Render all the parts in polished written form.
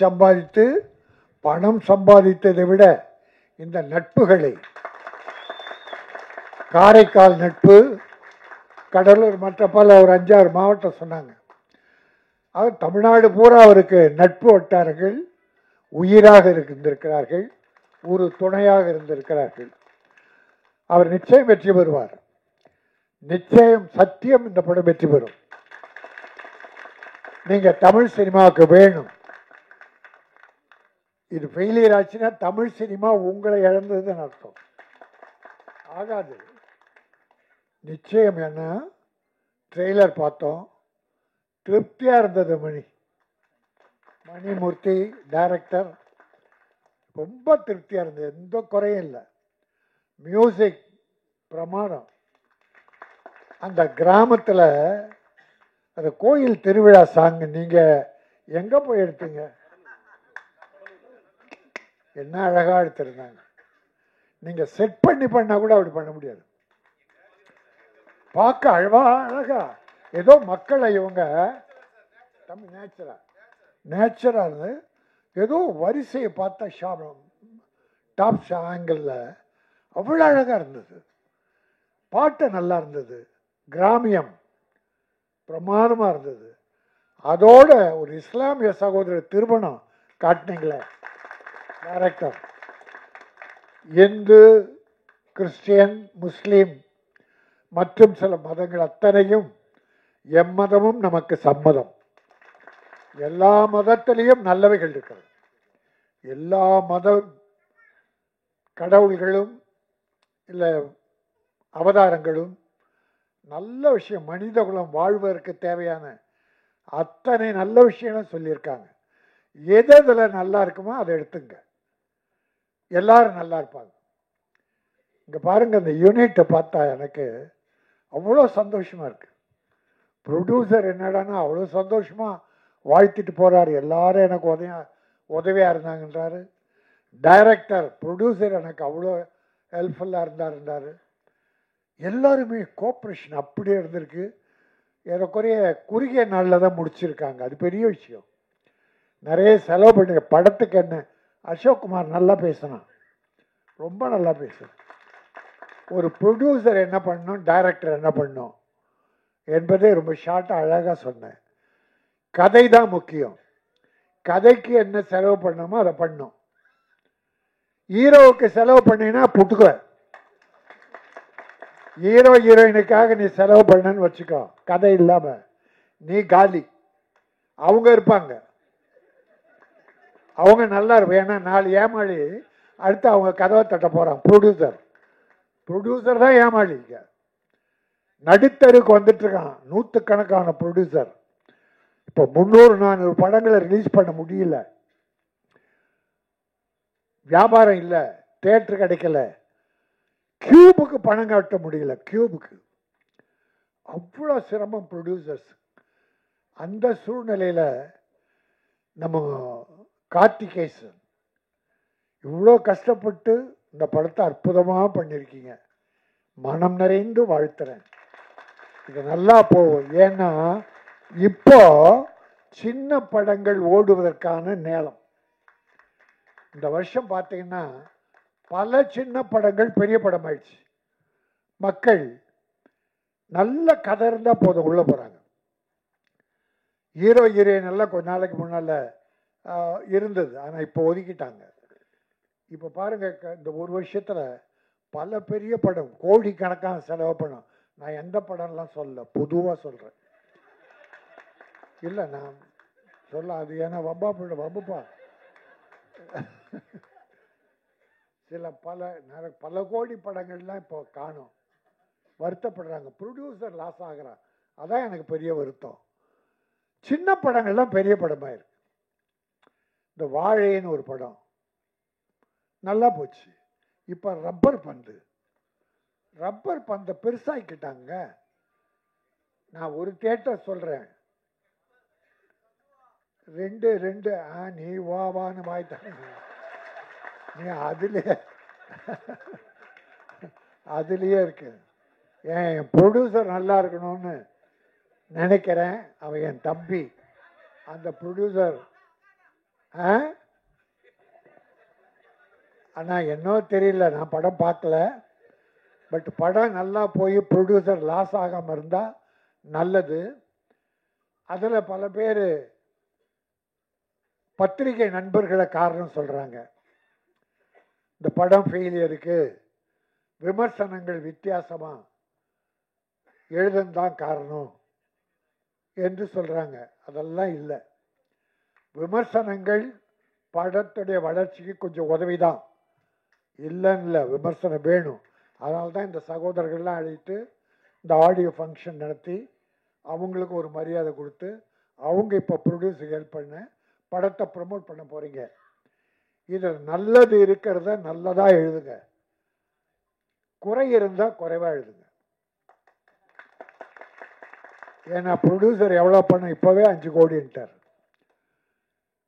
சம்பாதித்து பணம் சம்பாதித்ததை விட இந்த நட்புகளை, காரைக்கால் நட்பு, கடலூர், மற்ற பல ஒரு 5-6 மாவட்டம் சொன்னாங்க. அவர் தமிழ்நாடு பூரா அவருக்கு நட்பு வட்டாரங்கள் உயிராக இருந்திருக்கிறார்கள், ஒரு துணையாக இருந்திருக்கிறார்கள். அவர் நிச்சயம் வெற்றி பெறுவார். நிச்சயம், சத்தியம் இந்த படம் வெற்றி பெறும். நீங்க தமிழ் சினிமாவுக்கு வேணும். இது ஃபெயிலியர் ஆச்சுன்னா தமிழ் சினிமா உங்களை இழந்ததுன்னு அர்த்தம். ஆகாது. நிச்சயம். என்ன ட்ரெய்லர் பார்த்தோம், திருப்தியா இருந்தது. மணிமூர்த்தி டைரக்டர், ரொம்ப திருப்தியா இருந்தது, எந்த குறையும் இல்லை. மியூசிக் பிரமாதம். அந்த கிராமத்தில் அந்த கோயில் திருவிழா சாங் நீங்க எங்க போய் எடுத்தீங்க? என்ன அழகா எடுத்திருந்தாங்க. நீங்க செட் பண்ணா கூட அப்படி பண்ண முடியாது. பார்க்க அழகா ஏதோ மக்களை இவங்க தமிழ் நேச்சரா இருந்து ஏதோ வரிசையை பார்த்தா டாப் ஆங்கிள் அவ்வளோ அழகா இருந்தது. பாட்டு நல்லா இருந்தது, கிராமியம் பிரமாதமா இருந்தது. அதோட ஒரு இஸ்லாமிய சகோதரர் திருமணம் காட்டினீங்களே டைரக்டர். இந்து, கிறிஸ்டியன், முஸ்லீம் மற்றும் சில மதங்கள் அத்தனையும், எம்மதமும் நமக்கு சம்மதம். எல்லா மதத்திலையும் நல்லவைகள் இருக்கிறது. எல்லா மத கடவுள்களும் இல்லை அவதாரங்களும் நல்ல விஷயம், மனித குலம் வாழ்வதற்கு தேவையான அத்தனை நல்ல விஷயங்களும் சொல்லியிருக்காங்க. எதில் நல்லா இருக்குமோ அதை எடுத்துங்க, எல்லாரும் நல்லா இருப்பாங்க. இங்கே பாருங்க, இந்த யூனிட்டை பார்த்தா எனக்கு அவ்வளோ சந்தோஷமா இருக்கு. ப்ரொடியூசர் என்னடானா அவ்வளோ சந்தோஷமா வாழ்த்திட்டு போறாரு, எல்லாரும் எனக்கு உதவியா இருந்தாங்கன்றாரு. டைரக்டர், ப்ரொடியூசர் எனக்கு அவ்வளோ ஹெல்ப்ஃபுல்லாக இருந்தாரு. எல்லாருமே கோஆப்ரேஷன் அப்படியே இருந்திருக்கு. ஏறக்குறைய குறுகிய நாளில் தான் முடிச்சிருக்காங்க, அது பெரிய விஷயம். நிறைய செலவு பண்ணுங்க. படத்துக்கு என்ன, அசோக் குமார் நல்லா பேசினான், ரொம்ப நல்லா பேசுனான். ஒரு ப்ரொடியூசர் என்ன பண்ணணும், டைரக்டர் என்ன பண்ணணும் என்பதே ரொம்ப ஷார்ட்டாக அழகாக சொன்னேன். கதை தான் முக்கியம். கதைக்கு என்ன செலவு பண்ணணுமோ அதை பண்ணும். ஹீரோவுக்கு செலவு பண்ணீங்கன்னா புட்டுக்க. ஹீரோ ஹீரோயினுக்காக நீ செலவு பண்ணன்னு வச்சுக்கோ, கதை இல்லாம நீ காலி. அவங்க இருப்பாங்க, அவங்க நல்லா இருப்பாங்க. ஏன்னா 4 ஏமாளி அடுத்து அவங்க கதவை தட்ட போறான். ப்ரொடியூசர் தான் ஏமாளிங்க. நடுத்தருக்கு வந்துட்டு இருக்கான் நூற்றுக்கணக்கான ப்ரொடியூசர். இப்போ 300-400 படங்களை ரிலீஸ் பண்ண முடியல, வியாபாரம் இல்லை, தியேட்டர் கிடைக்கல, கியூபுக்கு பணம் கட்ட முடியல. கியூபுக்கு அவ்வளோ சிரமம் ப்ரொடியூசர்ஸ். அந்த சூழ்நிலையில் நம்ம கார்த்திகேசன் இவ்வளோ கஷ்டப்பட்டு இந்த படத்தை அற்புதமாக பண்ணியிருக்கீங்க. மனம் நிறைந்து வாழ்த்துறேன். இது நல்லா போகும். ஏன்னா இப்போ சின்ன படங்கள் ஓடுவதற்கான நேரம். இந்த வருஷம் பார்த்தீங்கன்னா பல சின்ன படங்கள் பெரிய படம் ஆயிடுச்சு. மக்கள் நல்ல கதை இருந்தால் போதும் உள்ள போகிறாங்க. ஹீரோ ஹீரோயின் எல்லாம் கொஞ்ச நாளைக்கு முன்னால் இருந்தது, ஆனால் இப்போ ஒதுக்கிட்டாங்க. இப்போ பாருங்க, இந்த ஒரு வருஷத்தில் பல பெரிய படம் கோடிக்கணக்கான செலவு படம். நான் எந்த படம்லாம் சொல்ல, பொதுவாக சொல்கிறேன். இல்லை நான் சொல்ல, அது ஏன்னா வம்புப்பா சில பல கோடி படங்கள்லாம் இப்போ காணும், வருத்தப்படுறாங்க. ப்ரொடியூசர் லாஸ் ஆகிறான், அதான் எனக்கு பெரிய வருத்தம். சின்ன படங்கள்லாம் பெரிய படமாக இருக்கு. இந்த வாழைன்னு ஒரு படம் நல்லா போச்சு. இப்போ ரப்பர் பந்தை பெருசாக்கிட்டாங்க. நான் ஒரு தியேட்டர் சொல்றேன், 2 நீ வான்னு வாய்த்தாங்க. நீ அதுலயே இருக்கு. என் ப்ரொடியூசர் நல்லா இருக்கணும்னு நினைக்கிறேன். அவன் என் தம்பி. அந்த ப்ரொடியூசர் ஆனால் என்னோ தெரியல, நான் படம் பார்க்கல. பட் படம் நல்லா போய் ப்ரொடியூசர் லாஸ் ஆகாமல் இருந்தால் நல்லது. அதில் பல பேர் பத்திரிகை நண்பர்களை காரணம் சொல்கிறாங்க. இந்த படம் ஃபெயிலியருக்கு விமர்சனங்கள் வித்தியாசமாக எழுதந்தான் காரணம் என்று சொல்கிறாங்க. அதெல்லாம் இல்லை. விமர்சனங்கள் படத்துடைய வளர்ச்சிக்கு கொஞ்சம் உதவிதான், இல்லைன்னு இல்லை, விமர்சனம் வேணும். அதனால தான் இந்த சகோதரர்கள்லாம் அழைத்து இந்த ஆடியோ ஃபங்க்ஷன் நடத்தி அவங்களுக்கு ஒரு மரியாதை கொடுத்து அவங்க இப்போ ப்ரொடியூஸருக்கு ஹெல்ப் பண்ண படத்தை ப்ரமோட் பண்ண போகிறீங்க. இதில் நல்லது இருக்கிறத நல்லதாக எழுதுங்க, குறை இருந்தால் குறைவாக எழுதுங்க. ஏன்னா ப்ரொடியூசர் எவ்வளோ பணம் இப்போவே 5 கோடின்ட்டார்.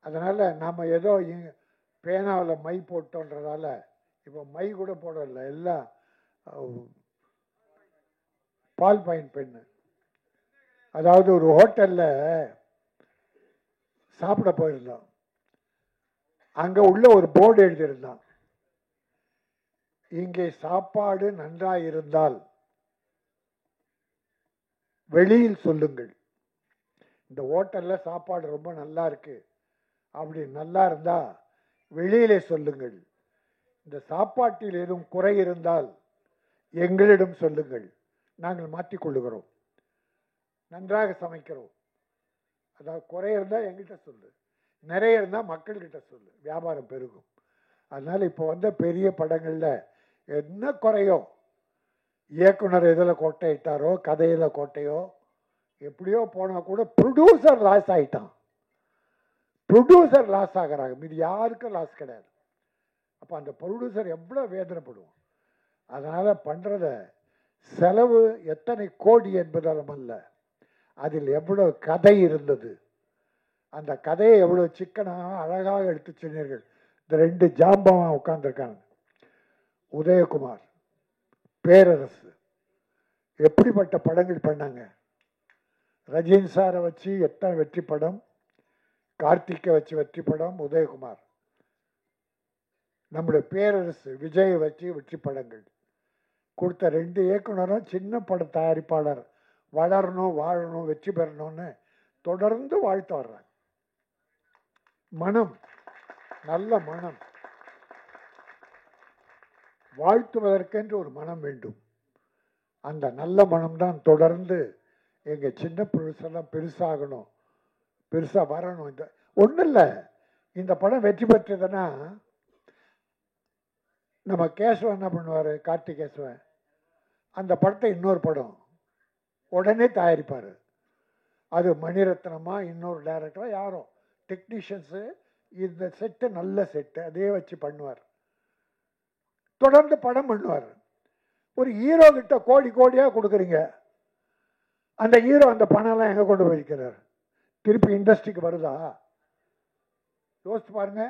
அதனால் நம்ம ஏதோ பேனாவில் மை போட்டோன்றதால இப்போ மை கூட போடல, எல்லாம் பால் பாயிண்ட் பெண்ணு. அதாவது ஒரு ஹோட்டலில் சாப்பிட போயிருந்தோம். அங்கே உள்ள ஒரு போர்டு எழுதியிருந்தான், இங்கே சாப்பாடு நன்றாக இருந்தால் வெளியில் சொல்லுங்கள். இந்த ஹோட்டலில் சாப்பாடு ரொம்ப நல்லா இருக்கு அப்படி நல்லா இருந்தால் வெளியிலே சொல்லுங்கள். இந்த சாப்பாட்டில் ஏதும் குறை இருந்தால் எங்களிடம் சொல்லுங்கள், நாங்கள் மாற்றிக்கொள்ளுகிறோம். நன்றாக சமைக்கிறோம். அதாவது குறை இருந்தால் எங்கிட்ட சொல்லு, நிறைய இருந்தால் மக்கள்கிட்ட சொல்லு, வியாபாரம் பெருகும். அதனால் இப்போ வந்த பெரிய படங்களில் என்ன குறையோ, இயக்குனர் இதில் கோட்டையிட்டாரோ, கதையில் கோட்டையோ, எப்படியோ போனால் கூட ப்ரொடியூசர் லாஸ் ஆகிட்டான். ப்ரொடியூசர் லாஸ் ஆகிறாங்க, மீது யாருக்கும் லாஸ் கிடையாது. அப்போ அந்த ப்ரொடியூசர் எவ்வளோ வேதனைப்படுவோம். அதனால் பண்ணுறத செலவு எத்தனை கோடி என்பதாலும் அல்ல, அதில் எவ்வளோ கதை இருந்தது, அந்த கதையை எவ்வளோ சிக்கனாக அழகாக எடுத்து சொன்னீர்கள். இந்த 2 ஜாம்பவன் உட்கார்ந்துருக்காங்க, உதயகுமார், பேரரசு, எப்படிப்பட்ட படங்கள் பண்ணாங்க. ரஜினி சாரை வச்சு எத்தனை வெற்றி படம், கார்த்திகை வச்சு வெற்றி படம், உதயகுமார். நம்முடைய பேரரசு விஜயை வச்சு வெற்றி படங்கள் கொடுத்த 2 இயக்குனரும் சின்ன பட தயாரிப்பாளர் வளரணும், வாழணும், வெற்றி பெறணும்னு தொடர்ந்து வாழ்த்து வர்றாங்க. மனம், நல்ல மனம், வாழ்த்துவதற்கென்று ஒரு மனம் வேண்டும். அந்த நல்ல மனம்தான் தொடர்ந்து எங்கள் சின்ன ப்ரொடியூசர்லாம் பெருசாகணும், பெருசாக வரணும். இந்த ஒன்றும் இல்லை, இந்த படம் வெற்றி பெற்றதுன்னா நம்ம கேசவன் என்ன பண்ணுவார், கார்த்திகேசவன், அந்த படத்தை இன்னொரு படம் உடனே தயாரிப்பார். அது மணிரத்னமா இன்னொரு டைரக்டரா யாரோ டெக்னீஷியன்ஸு, இந்த செட்டு நல்ல செட்டு, அதே வச்சு பண்ணுவார். தொடர்ந்து படம் பண்ணுவார். ஒரு ஹீரோ கிட்ட கோடி கோடியாக கொடுக்குறீங்க, அந்த ஹீரோ அந்த பணம்லாம் எங்கே கொண்டு போயிருக்கிறார்? திருப்பி இண்டஸ்ட்ரிக்கு வருதா? யோசிச்சு பாருங்க.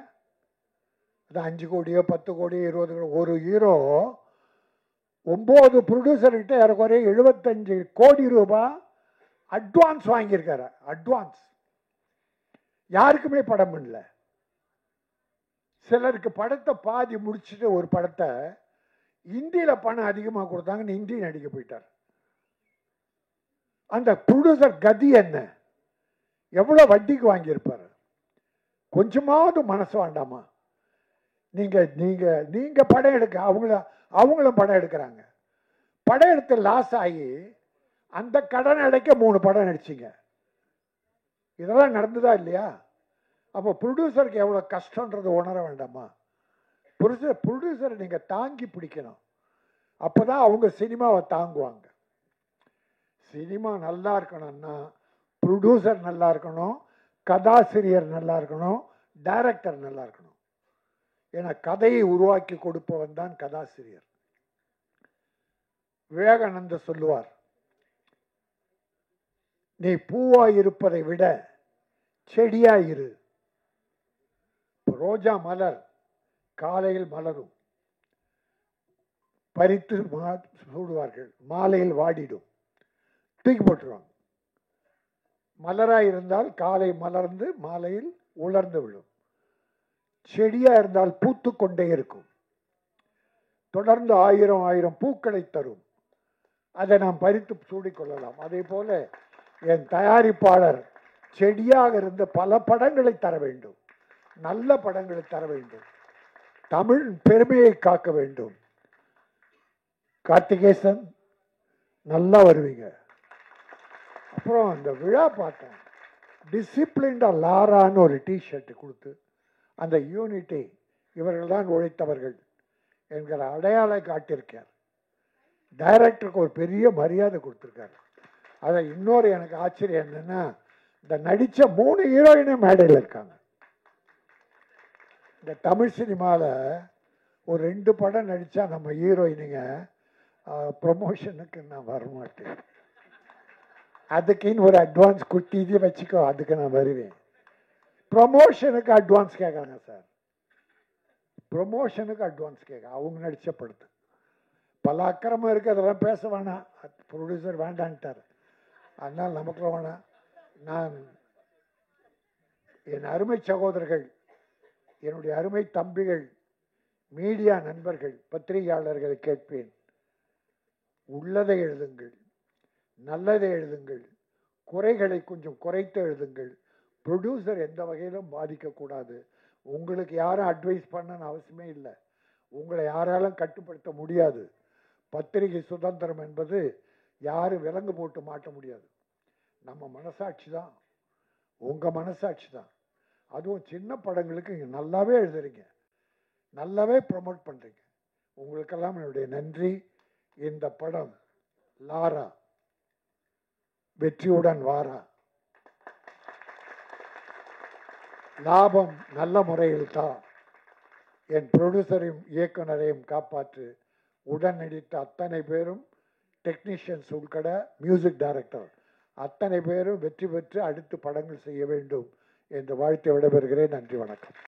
அது 5 கோடியோ 10 கோடியோ 20 கோடி. ஒரு ஹீரோ 9 ப்ரொடியூசர்கிட்ட ஏறக்குறைய 75 கோடி ரூபாய் அட்வான்ஸ் வாங்கியிருக்காரு. அட்வான்ஸ் யாருக்குமே படம் பண்ணல. சிலருக்கு படத்தை பாதி முடிச்சுட்டு ஒரு படத்தை இந்தியில் பணம் அதிகமாக கொடுத்தாங்கன்னு ஹிந்தி நடிக்க போயிட்டார். அந்த ப்ரொடியூசர் கதி என்ன, எவ்வளோ வட்டிக்கு வாங்கியிருப்பார்? கொஞ்சமாவது மனசு வேண்டாமா? நீங்க படம் எடுக்க, அவங்களும் படம் எடுக்கிறாங்க. படம் எடுத்து லாஸ் ஆகி அந்த கடன் அடைக்க 3 படம் நடிச்சிங்க. இதெல்லாம் நடந்துதா இல்லையா? அப்போ ப்ரொடியூசருக்கு எவ்வளோ கஷ்டன்றது உணர வேண்டாமா? ப்ரொடியூசரை நீங்கள் தாங்கி பிடிக்கணும். அப்போ தான் அவங்க சினிமாவை தாங்குவாங்க. சினிமா நல்லா இருக்கணும்னா ப்ரொடியூசர் நல்லா இருக்கணும், கதாசிரியர் நல்லா இருக்கணும், டைரக்டர் நல்லா இருக்கணும். ஏன்னா கதையை உருவாக்கி கொடுப்பவன் தான் கதாசிரியர். விவேகானந்தர் சொல்லுவார், நீ பூவாய் இருப்பதை விட செடியாயிரு. ரோஜா மலர் காலையில் மலரும், பறித்து சூடுவார்கள், மாலையில் வாடிடும், தூக்கி போட்டுருவாங்க. மலராய் இருந்தால் காலை மலர்ந்து மாலையில் உலர்ந்து விடும். செடியா இருந்தால் பூத்து கொண்டே இருக்கும், தொடர்ந்து 1000 பூக்களை தரும். அதை நாம் பறித்து சூடிக்கொள்ளலாம். அதே போல என் தயாரிப்பாளர் செடியாக இருந்து பல படங்களை தர வேண்டும், நல்ல படங்களை தர வேண்டும், தமிழ் பெருமையை காக்க வேண்டும். கார்த்திகேசன் நல்லா வருவீங்க. அப்புறம் அந்த விழா பார்த்தேன், டிசிப்ளின்டா லாரான்னு ஒரு டிஷர்ட் கொடுத்து அந்த யூனிட்டி இவர்கள் தான் உழைத்தவர்கள் என்கிற அடையாளை காட்டியிருக்கார். டைரக்டருக்கு ஒரு பெரிய மரியாதை கொடுத்துருக்காரு. அதை இன்னொரு எனக்கு ஆச்சரியம் என்னன்னா, இந்த நடித்த 3 ஹீரோயினும் மேடையில் இருக்காங்க. இந்த தமிழ் சினிமாவில் ஒரு 2 படம் நடித்தா நம்ம ஹீரோயினுங்க ப்ரொமோஷனுக்கு நான் வரமாட்டேன், அதுக்குன்னு ஒரு அட்வான்ஸ் குட்டி இது வச்சுக்கோ, அதுக்கு நான் வருவேன். ப்ரொமோஷனுக்கு அட்வான்ஸ் கேட்குறாங்க சார், ப்ரொமோஷனுக்கு அட்வான்ஸ் கேட்க அவங்க நடித்த படுத்து பல அக்கிரமம் இருக்குது, அதெல்லாம் பேச வேணாம், ப்ரொடியூசர் வேண்டான்ட்டார். அதனால் நமக்குலாம் வேணாம். நான் என் அருமை சகோதரர்கள், என்னுடைய அருமை தம்பிகள், மீடியா நண்பர்கள், பத்திரிகையாளர்களை கேட்பேன், உள்ளதை எழுதுங்கள், நல்லதை எழுதுங்கள், குறைகளை கொஞ்சம் குறைத்து எழுதுங்கள். ப்ரொடியூசர் எந்த வகையிலும் பாதிக்கக்கூடாது. உங்களுக்கு யாரும் அட்வைஸ் பண்ணணும்னு அவசியமே இல்லை, உங்களை யாராலும் கட்டுப்படுத்த முடியாது. பத்திரிகை சுதந்திரம் என்பது யாரும் விலங்கு போட்டு மாட்ட முடியாது. நம்ம மனசாட்சி தான், உங்கள் மனசாட்சி தான். அதுவும் சின்ன படங்களுக்கு நீங்கள் நல்லாவே எழுதுறீங்க, நல்லாவே ப்ரமோட் பண்ணுறீங்க. உங்களுக்கெல்லாம் என்னுடைய நன்றி. இந்த படம் லாரா வெற்றியுடன் வாரா, லாபம் நல்ல முறையில் தான். என் ப்ரொடியூசரையும் இயக்குனரையும் காப்பாற்று. உடன் நடித்த அத்தனை பேரும், டெக்னீஷியன்ஸ் உட்பட மியூசிக் டைரக்டர் அத்தனை பேரும் வெற்றி பெற்று அடுத்து படங்கள் செய்ய வேண்டும் என்று வாழ்த்து விடைபெறுகிறேன். நன்றி, வணக்கம்.